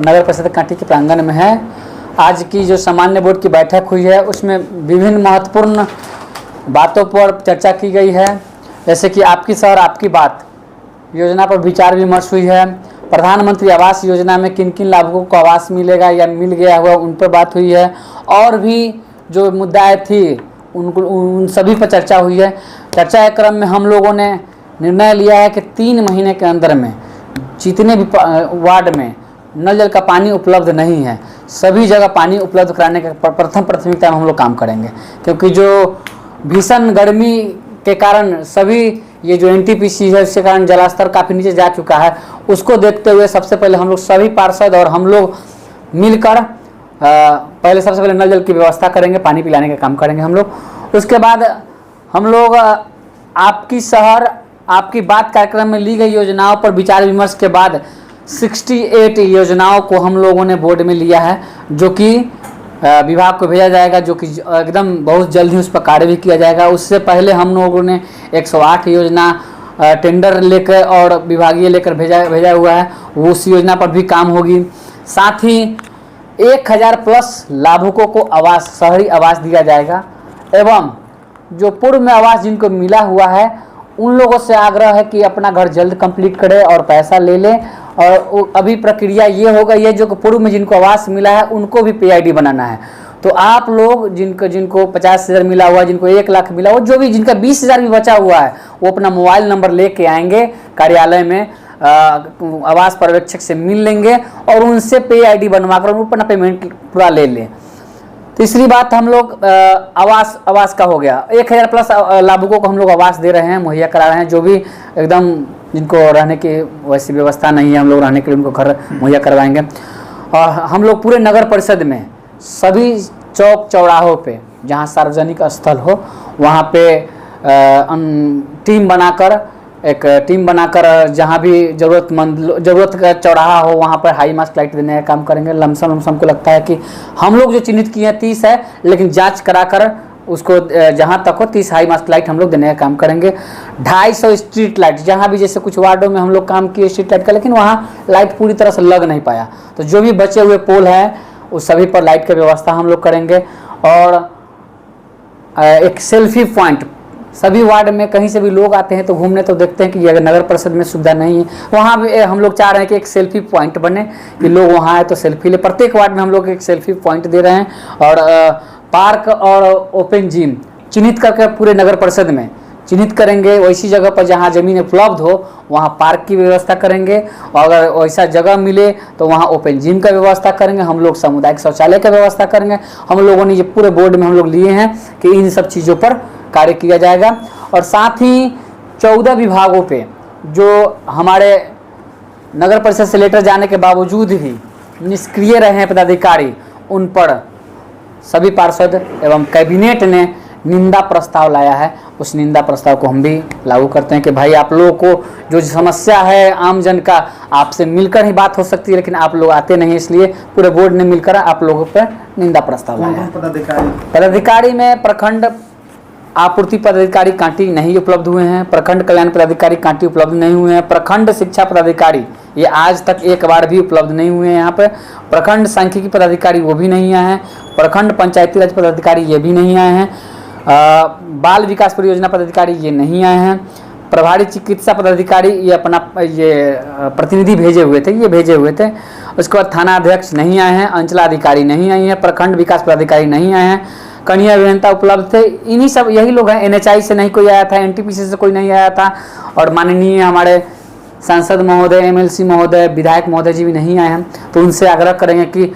नगर परिषद कांटी के प्रांगण में है। आज की जो सामान्य बोर्ड की बैठक हुई है उसमें विभिन्न महत्वपूर्ण बातों पर चर्चा की गई है, जैसे कि आपकी शहर आपकी बात योजना पर विचार विमर्श हुई है। प्रधानमंत्री आवास योजना में किन किन लाभुकों को आवास मिलेगा या मिल गया हुआ उन पर बात हुई है, और भी जो मुद्दाएं थी उन सभी पर चर्चा हुई है। चर्चा के क्रम में हम लोगों ने निर्णय लिया है कि 3 महीने के अंदर में जितने भी वार्ड में नल जल का पानी उपलब्ध नहीं है सभी जगह पानी उपलब्ध कराने का प्रथम प्राथमिकता में हम लोग काम करेंगे, क्योंकि जो भीषण गर्मी के कारण सभी ये जो NTPC है उसके कारण जलस्तर काफ़ी नीचे जा चुका है। उसको देखते हुए सबसे पहले हम लोग सभी पार्षद और हम लोग मिलकर पहले सबसे पहले नल जल की व्यवस्था करेंगे, पानी पिलाने का काम करेंगे हम लोग। उसके बाद हम लोग आपकी शहर आपकी बात कार्यक्रम में ली गई योजनाओं पर विचार विमर्श के बाद 68 योजनाओं को हम लोगों ने बोर्ड में लिया है, जो कि विभाग को भेजा जाएगा, जो कि एकदम बहुत जल्द ही उस पर कार्य भी किया जाएगा। उससे पहले हम लोगों ने 108 योजना टेंडर लेकर और विभागीय लेकर भेजा हुआ है, वो उस योजना पर भी काम होगी। साथ ही 1000 प्लस लाभुकों को आवास शहरी आवास दिया जाएगा, एवं जो पूर्व में आवास जिनको मिला हुआ है उन लोगों से आग्रह है कि अपना घर जल्द कंप्लीट करें और पैसा ले लें। और अभी प्रक्रिया ये हो गई है जो पूर्व में जिनको आवास मिला है उनको भी PID बनाना है। तो आप लोग जिनको 50,000 मिला हुआ है, जिनको 1 लाख मिला हुआ, जो भी जिनका 20,000 भी बचा हुआ है वो अपना मोबाइल नंबर लेके आएंगे कार्यालय में, आवास पर्यवेक्षक से मिल लेंगे और उनसे PID बनवाकर अपना पेमेंट पूरा ले लें। तीसरी बात हम लोग आवास का हो गया। 1000 प्लस लाभुकों को हम लोग आवास दे रहे हैं, मुहैया करा रहे हैं। जो भी एकदम जिनको रहने की वैसी व्यवस्था नहीं है हम लोग रहने के लिए उनको घर मुहैया करवाएंगे। और हम लोग पूरे नगर परिषद में सभी चौक चौराहों पे जहाँ सार्वजनिक स्थल हो वहाँ पे टीम बनाकर जहाँ भी ज़रूरत का चौराहा हो वहाँ पर हाई मास्क लाइट देने का काम करेंगे। लमसम को लगता है कि हम लोग जो चिन्हित किए हैं 30 है, लेकिन जांच कराकर उसको जहाँ तक हो 30 हाई मास्क लाइट हम लोग देने का काम करेंगे। 250 स्ट्रीट लाइट, जहाँ भी जैसे कुछ वार्डों में हम लोग काम किए स्ट्रीट लाइट का, लेकिन वहाँ लाइट पूरी तरह से लग नहीं पाया, तो जो भी बचे हुए पोल हैं उस सभी पर लाइट की व्यवस्था हम लोग करेंगे। और एक सेल्फी पॉइंट, सभी वार्ड में कहीं से भी लोग आते हैं तो घूमने तो देखते हैं कि अगर नगर परिषद में सुविधा नहीं है, वहाँ भी हम लोग चाह रहे हैं कि एक सेल्फी पॉइंट बने कि लोग वहाँ आए तो सेल्फी ले। प्रत्येक वार्ड में हम लोग एक सेल्फी पॉइंट दे रहे हैं। और पार्क और ओपन जिम चिन्हित करके पूरे नगर परिषद में चिन्हित करेंगे। वैसी जगह पर जहाँ ज़मीन उपलब्ध हो वहाँ पार्क की व्यवस्था करेंगे, और अगर वैसा जगह मिले तो वहाँ ओपन जिम का व्यवस्था करेंगे। हम लोग सामुदायिक शौचालय का व्यवस्था करेंगे। हम लोगों ने ये पूरे बोर्ड में हम लोग लिए हैं कि इन सब चीज़ों पर कार्य किया जाएगा। और साथ ही 14 विभागों पे जो हमारे नगर परिषद से लेटर जाने के बावजूद भी निष्क्रिय रहे हैं पदाधिकारी, उन पर सभी पार्षद एवं कैबिनेट ने निंदा प्रस्ताव लाया है। उस निंदा प्रस्ताव को हम भी लागू करते हैं कि भाई आप लोगों को जो समस्या है आम जन का, आपसे मिलकर ही बात हो सकती है, लेकिन आप लोग आते नहीं, इसलिए पूरे बोर्ड ने मिलकर आप लोगों पर निंदा प्रस्ताव लाया है। पदाधिकारी में प्रखंड आपूर्ति पदाधिकारी कांटी नहीं उपलब्ध हुए हैं, प्रखंड कल्याण पदाधिकारी कांटी उपलब्ध नहीं हुए हैं, प्रखंड शिक्षा पदाधिकारी ये आज तक एक बार भी उपलब्ध नहीं हुए हैं यहाँ पे, प्रखंड सांख्यिकी पदाधिकारी वो भी नहीं आए हैं, प्रखंड पंचायती राज पदाधिकारी ये भी नहीं आए हैं, बाल विकास परियोजना पदाधिकारी ये नहीं आए हैं, प्रभारी चिकित्सा पदाधिकारी ये अपना प्रतिनिधि भेजे हुए थे। उसके बाद थाना अध्यक्ष नहीं आए हैं, अंचलाधिकारी नहीं आई हैं, प्रखंड विकास पदाधिकारी नहीं आए हैं, कन्या अभियंता उपलब्ध थे। इन्हीं सब यही लोग हैं। NHI से नहीं कोई आया था, NTPC से कोई नहीं आया था, और माननीय हमारे सांसद महोदय, MLC महोदय, विधायक महोदय जी भी नहीं आए हैं। तो उनसे आग्रह करेंगे कि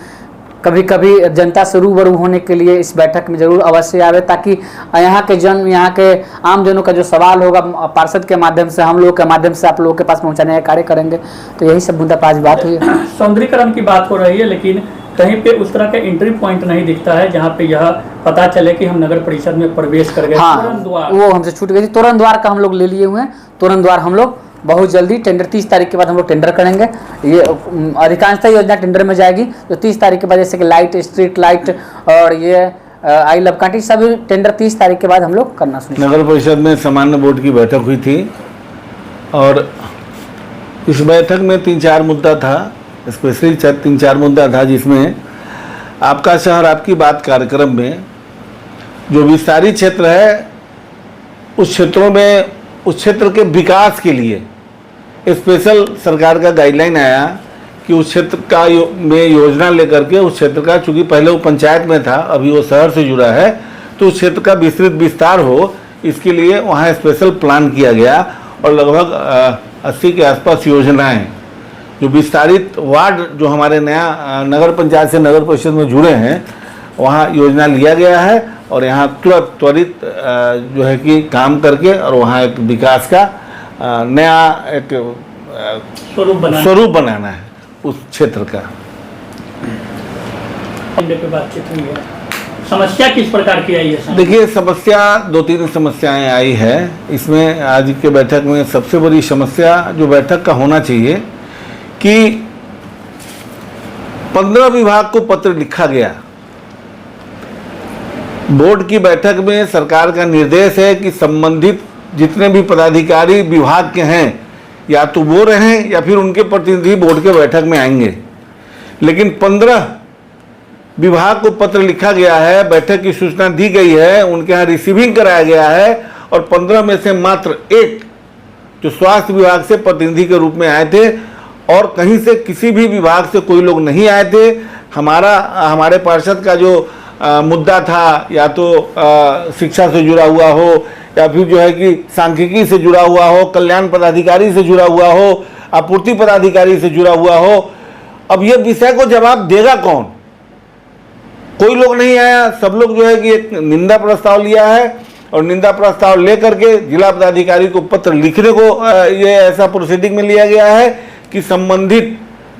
कभी कभी जनता से रूबरू होने के लिए इस बैठक में जरूर अवश्य आवे, ताकि यहाँ के आम जनों का जो सवाल होगा पार्षद के माध्यम से, हम लोग के माध्यम से आप लोगों के पास पहुँचाने का कार्य करेंगे। तो यही सब मुद्दा पर आज बात हुई है। सौंदर्यीकरण की बात हो रही है, लेकिन कहीं पे उस तरह का एंट्री पॉइंट नहीं दिखता है जहाँ पे यह पता चले कि हम नगर परिषद में प्रवेश कर गए। हाँ, वो हमसे छूट गई थी। तोरण द्वार का हम लोग ले लिए हुए हैं। तोरण द्वार हम लोग बहुत जल्दी टेंडर 30 तारीख के बाद हम लोग टेंडर करेंगे। ये अधिकांशतः योजना टेंडर में जाएगी, जो 30 तारीख के बाद, जैसे कि लाइट, स्ट्रीट लाइट और ये आई लव कांटी, सभी टेंडर 30 तारीख के बाद हम लोग करना शुरू। नगर परिषद में सामान्य बोर्ड की बैठक हुई थी और इस बैठक में 3-4 मुद्दा था। स्पेशली 3-4 मुद्दा था, जिसमें आपका शहर आपकी बात कार्यक्रम में जो विस्तारित क्षेत्र है उस क्षेत्रों में, उस क्षेत्र के विकास के लिए स्पेशल सरकार का गाइडलाइन आया कि उस क्षेत्र का में योजना लेकर के उस क्षेत्र का, चूंकि पहले वो पंचायत में था अभी वो शहर से जुड़ा है, तो उस क्षेत्र का विस्तृत विस्तार हो, इसके लिए वहाँ स्पेशल प्लान किया गया और लगभग 80 के आसपास योजनाएं जो विस्तारित वार्ड जो हमारे नया नगर पंचायत से नगर परिषद में जुड़े हैं वहाँ योजना लिया गया है और यहाँ त्वरित जो है कि काम करके और वहाँ एक विकास का नया एक स्वरूप बनाना है उस क्षेत्र का। पे बातचीत हुई है, समस्या किस प्रकार की आई है? देखिए, समस्या 2-3 समस्याएं आई है इसमें। आज के बैठक में सबसे बड़ी समस्या जो बैठक का होना चाहिए कि 15 विभाग को पत्र लिखा गया। बोर्ड की बैठक में सरकार का निर्देश है कि संबंधित जितने भी पदाधिकारी विभाग के हैं या तो वो रहें या फिर उनके प्रतिनिधि बोर्ड के बैठक में आएंगे, लेकिन 15 विभाग को पत्र लिखा गया है, बैठक की सूचना दी गई है, उनके यहाँ रिसीविंग कराया गया है और 15 में से मात्र एक जो स्वास्थ्य विभाग से प्रतिनिधि के रूप में आए थे और कहीं से किसी भी विभाग से कोई लोग नहीं आए थे। हमारे पार्षद का जो मुद्दा था या तो शिक्षा से जुड़ा हुआ हो या फिर जो है कि सांख्यिकी से जुड़ा हुआ हो, कल्याण पदाधिकारी से जुड़ा हुआ हो, आपूर्ति पदाधिकारी से जुड़ा हुआ हो, अब ये विषय को जवाब देगा कौन? कोई लोग नहीं आया। सब लोग जो है कि एक निंदा प्रस्ताव लिया है और निंदा प्रस्ताव लेकर के जिला पदाधिकारी को पत्र लिखने को ये ऐसा प्रोसीडिंग में लिया गया है कि संबंधित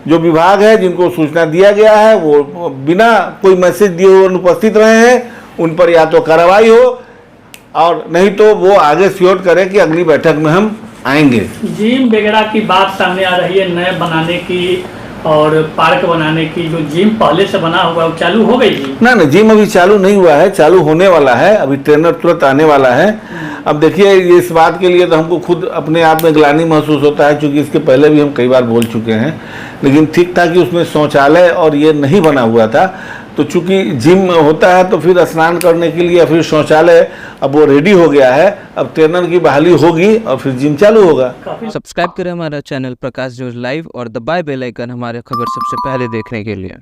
जो विभाग है जिनको सूचना दिया गया है वो बिना कोई मैसेज दिए हुए अनुपस्थित रहे हैं, उन पर या तो कार्रवाई हो और नहीं तो वो आगे श्योर करें कि अगली बैठक में हम आएंगे। जिम वगैरह की बात सामने आ रही है, नए बनाने की और पार्क बनाने की। जो जिम पहले से बना हुआ है वो चालू हो गई जी? ना जिम अभी चालू नहीं हुआ है, चालू होने वाला है, अभी ट्रेनर तुरंत आने वाला है। अब देखिए, इस बात के लिए तो हमको खुद अपने आप में ग्लानि महसूस होता है, क्योंकि इसके पहले भी हम कई बार बोल चुके हैं, लेकिन ठीक था कि उसमें शौचालय और ये नहीं बना हुआ था। तो चूंकि जिम होता है तो फिर स्नान करने के लिए फिर शौचालय अब वो रेडी हो गया है, अब ट्रेनर की बहाली होगी और फिर जिम चालू होगा। सब्सक्राइब करें हमारा चैनल प्रकाश न्यूज लाइव और दबाए बेल आइकन हमारे खबर सबसे पहले देखने के लिए।